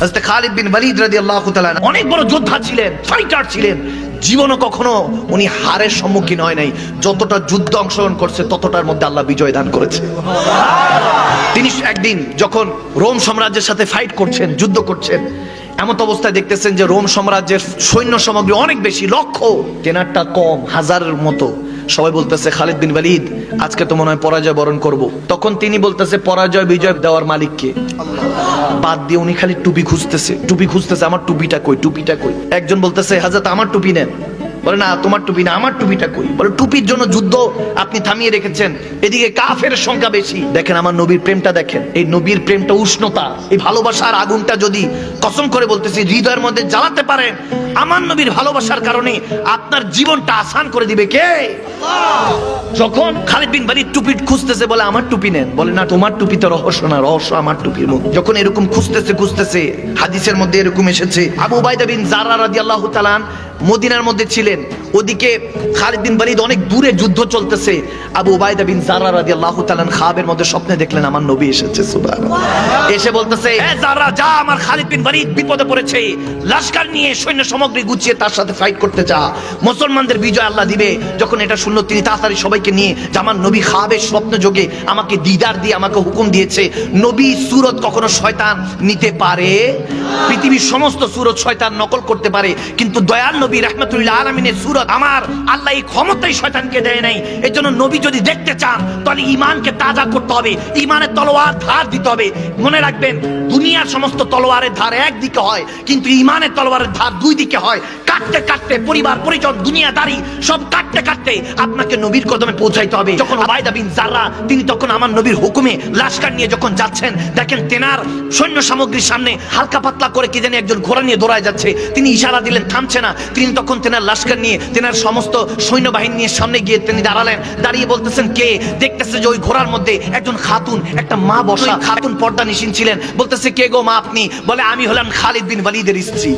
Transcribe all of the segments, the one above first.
হযরত খালিদ বিন ওয়ালিদ রাদিয়াল্লাহু তাআলা অনেক বড় যোদ্ধা ছিলেন, ফাইটার ছিলেন। জীবনে কখনো উনি হারের সম্মুখীন হয় নাই। যতটা যুদ্ধ অংশগ্রহণ করছে ততটার মধ্যে আল্লাহ বিজয় দান করেছে। তিনি একদিন যখন রোম সাম্রাজ্যের সাথে ফাইট করছেন, যুদ্ধ করছেন, এমন অবস্থায় দেখতেছেন যে রোম সাম্রাজ্যের সৈন্য সামগ্রী অনেক বেশি, লক্ষ, তেনারটা কম, হাজারের মতো। সবাই বলতেছে খালিদ বিন ওয়ালিদ আজকে তো মনে হয় পরাজয় বরণ করব। তখন তিনি বলতেছে পরাজয় বিজয় দেওয়ার মালিক কে? বাদ দিয়ে উনি খালি টুপি খুঁজতেছে, আমার টুপিটা কই, টুপিটা কই। একজন বলতেছে হযরত আমার টুপি নেন, বলে না তোমার টুপি না, আমার টুপিটা কই। বলে টুপির জন্য যুদ্ধ আপনি থামিয়ে রেখেছেন, এদিকে কাফের সংখ্যা বেশি। দেখেন আমার নবীর প্রেমটা দেখেন, এই নবীর প্রেমটা, উষ্ণতা, এই ভালোবাসার আগুনটা যদি কসম করে বলতেছি হৃদয়ের মধ্যে জ্বালাতে পারেন, আমার নবীর ভালোবাসার কারণে আপনার জীবনটা আসান করে দিবে কে? যখন খালিদ বিন ওয়ালিদ টুপি খুঁজতেছে, বলে আমার টুপি নেন, বলে না তোমার টুপি তো রহস্য না, রহস্য আমার টুপির মধ্যে। যখন এরকম খুঁজতেছে হাদিসের মধ্যে এরকম এসেছে আবু উবাইদা বিন জাররা রাদিয়াল্লাহু তাআলা মদিনার মধ্যে ছিলেন, ওদিকে খালিদ বিন ওয়ালিদ অনেক দূরে যুদ্ধ চলতেছে। আবু উবাইদা বিন জাররা রাদিয়াল্লাহু তাআলা খাবের মধ্যে স্বপ্নে দেখলেন আমার নবী এসেছে, সুবহানাল্লাহ। এসে বলতেছে হে জাররা যা, আমার খালিদ বিন ওয়ালিদ বিপদে পড়েছে, লশকর নিয়ে সৈন্য সামগ্রী গুছিয়ে তার সাথে ফাইট করতে যা, মুসলমানদের বিজয় আল্লাহ দিবে। যখন এটা শুনলো তিনি তাড়াতাড়ি সবাইকে নিয়ে আমার নবী খাবের স্বপ্ন যোগে আমাকে দিদার দিয়ে আমাকে হুকুম দিয়েছে। নবী সুরত কখনো শয়তান নিতে পারে? পৃথিবীর সমস্ত সুরত শয়তান নকল করতে পারে, কিন্তু দয়াল নবী রাহমাতুল্লিল আলামিনের সুরত আমার আল্লাহ এই ক্ষমতাই শয়তানকে দেয় নাই। এজন্য নবী যদি দেখতে চান তাহলে ঈমানকে তাজা করতে হবে, ঈমানের তলোয়ার ধার দিতে হবে। মনে রাখবেন দুনিয়ার সমস্ত তলোয়ারের ধার একদিকে হয়, কিন্তু ঈমানের তলোয়ারের ধার দুই দিকে হয়। কাটতে কাটতে পরিবার পরিজন দুনিয়াদারি সব কাটতে কাটতে আপনাকে নবীর কদমে পৌঁছাইতে হবে। যখন উবাইদা বিন জাররা তিনি তখন আমার নবীর হুকুমে লশকর নিয়ে যখন যাচ্ছেন, দেখেন তেনার সৈন্য সামগ্রীর সামনে হালকা পাতলা করে কি জানি একজন ঘোড়া নিয়ে দৌড়ায় যাচ্ছে। তিনি ইশারা দিলেন থামছে না। তিনি তখন তেনার লশকর নিয়ে তেনার সমস্ত সৈন্যবাহিনী নিয়ে সামনে গিয়ে তিনি দাঁড়ালেন। দাঁড়িয়ে বলতেছেন কে? দেখতেছে যে ওই ঘোড়ার মধ্যে একজন খাতুন, একটা মা বসা। খাতুন পর্দা নিশিন ছিলেন। বলতেছে কে গো মা আপনি? বলে আমি হলাম খালিদ বিন ওয়ালিদের স্ত্রী।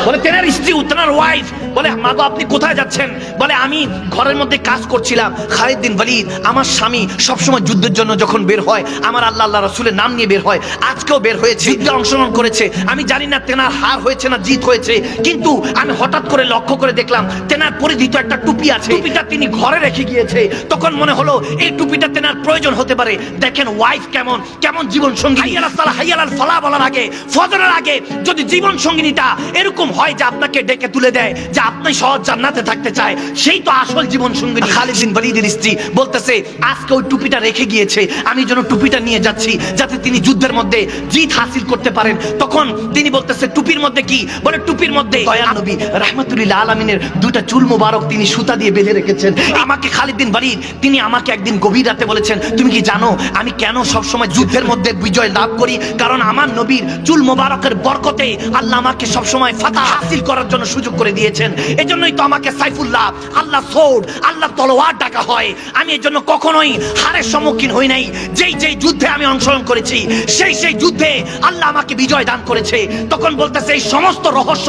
বলে তেনার স্ত্রী, তেনার ওয়াইফ। বলে মা গো আপনি কোথায় যাচ্ছেন? বলে আমি ঘরের মধ্যে কাজ করছিলাম। খালিদ বিন ওয়ালিদ আমার স্বামী সবসময় যুদ্ধের জন্য যখন বের হয় আমার আল্লাহ রাসূলের নাম নিয়ে বের হয়, আজকেও বের হয়েছে, যুদ্ধে অংশগ্রহণ করেছে। আমি জানি না তেনার হার হয়েছে না জিত হয়েছে, কিন্তু আমি হঠাৎ করে লক্ষ্য করে দেখলাম তেনার পরিধিত একটা টুপি আছে, টুপিটা তিনি ঘরে রেখে গিয়েছে। তখন মনে হলো এই টুপিটা তেনার প্রয়োজন হতে পারে। দেখেন ওয়াইফ কেমন কেমন জীবন সঙ্গী। হাইয়াল সালাহ হাইয়াল ফালাহ বলার আগে, ফজরের আগে যদি জীবন সঙ্গিনীটা এরকম হয় যে আপনাকে ডেকে তুলে দেয় যে আপনি সহজ জান্নাতে থাকতে চায়, সেই তো আসল জীবন সঙ্গিনী। খালিদ বিন ওয়ালিদের স্ত্রী বলতেছে আজকে ওই টুপিটা রেখে গিয়েছে, আমি যেন টুপিটা নিয়ে যাচ্ছি যাতে তিনি যুদ্ধের মধ্যে জিত হাসিল করতে পারেন। তখন তিনি বলতেছে টুপির মধ্যে কি? বলে টুপির মধ্যে দয়াল নবী রাহমাতুল্লিল আলামিনের দুইটা চুল মোবারক তিনি সুতা দিয়ে বেঁধে রেখেছেন। আমাকে খালিদ বিন ওয়ালিদ তিনি আমাকে একদিন গভীর রাতে বলেছেন তুমি কি জানো আমি কেন সব সময় যুদ্ধের মধ্যে বিজয় লাভ করি? কারণ আমার নবীর চুল মোবারকের বরকতে আল্লাহ আমাকে সব সময় ফাতহ হাসিল করার জন্য সুযোগ করে দিয়েছেন। এজন্যই তো আমাকে সাইফুল্লাহ, আল্লাহ সোড, আল্লাহ তলোয়ার ডাকা হয়। আমি এজন্য কখনোই হারের সম্মুখীন হই নাই। যেই যেই যুদ্ধে আমি অংশগ্রহণ করেছি সেই সেই যুদ্ধে আল্লাহ আমাকে বিজয় দান করেছে। তখন বলতেছে এই সমস্ত রহস্য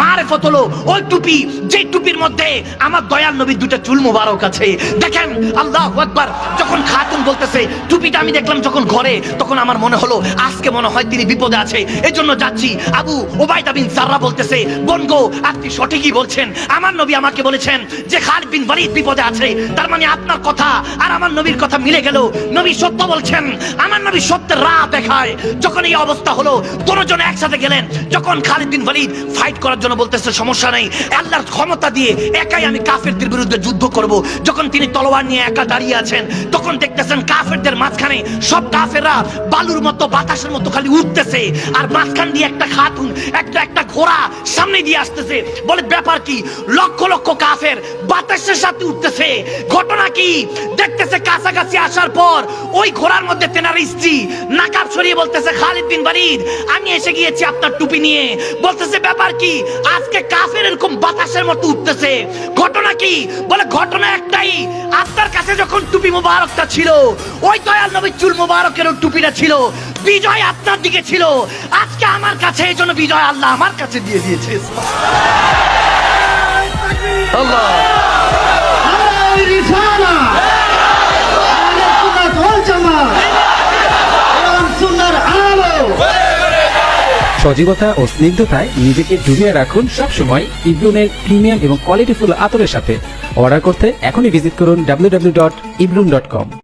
মারিফত হলো ওই টুপি, যে টুপির মধ্যে আমার দয়াল নবীর দুটো চুল মোবারক আছে। দেখেন আল্লাহু আকবার। যখন খাতুন বলতেছে টুপিটা আমি দেখলাম যখন ঘরে, তখন আমার মনে হলো আজকে মনে হয় তিনি বিপদে আছে, এজন্য যাচ্ছি। আবু উবাইদা বিন জাররা বলতেছে বোন গো আপনি সঠিকই বলছেন, আমার নবী আমাকে বলেছেন যে খালিদ বিন ওয়ালিদ বিপদে আছে, তার মানে আপনার কথা আর আমার নবীর কথা মিলে গেল। নবী সত্য বলছেন, আমার নবী সত্যের রাহ দেখায়। যখন এই অবস্থা হলো দুজন একসাথে গেলেন। যখন খালিদ বিন ওয়ালিদ ফাইট করার জন্য বলতেছে সমস্যা নাই, আল্লাহর ক্ষমতা দিয়ে একাই আমি কাফেরদের বিরুদ্ধে যুদ্ধ করব। যখন তিনি তলোয়ার নিয়ে একা দাঁড়িয়ে আছেন তখন দেখতেছেন কাফেরদের মাঝখানে সব কাফেররা বালুর মতো বাতাসের মতো খালি উঠতেছে, আর মাঝখান দিয়ে একটা খাতুন একটা ঘোড়া সামনে দিয়ে আসতেছে। বলে ব্যাপার কি? লক্ষ লক্ষ কাফের বাতাসের সাথে উঠতেছে, ঘটনা কি? দেখতেছে কাছাকাছি আসার পর ওই ঘোড়ার মধ্যে তেনার স্ত্রী নাকাব সরিয়ে বলতেছে খালিদ বিন ওয়ালিদ আমি এসে গিয়েছি আপনার টুপি নিয়ে। বলতেছে ব্যাপার কি? আজকে কাফের এরকম বাতাসের মতো উঠতেছে, ঘটনা কি? বলে ঘটনা একটাই, আপনার কাছে যখন টুপি মোবারকটা ছিল ওই দয়াল নবীর চুল মোবারকের টুপিটা ছিল, বিজয় আপনার দিকে ছিল। আজকে আমার কাছে এই জন্য বিজয় আল্লাহ আমার কাছে দিয়ে দিয়েছে। আল্লাহ সজীবতা ও স্নিগ্ধতায় নিজেকে ডুবিয়ে রাখুন সবসময় ইবলুনের প্রিমিয়াম এবং কোয়ালিটিফুল আতরের সাথে। অর্ডার করতে এখনই ভিজিট করুন www.ibloon.com।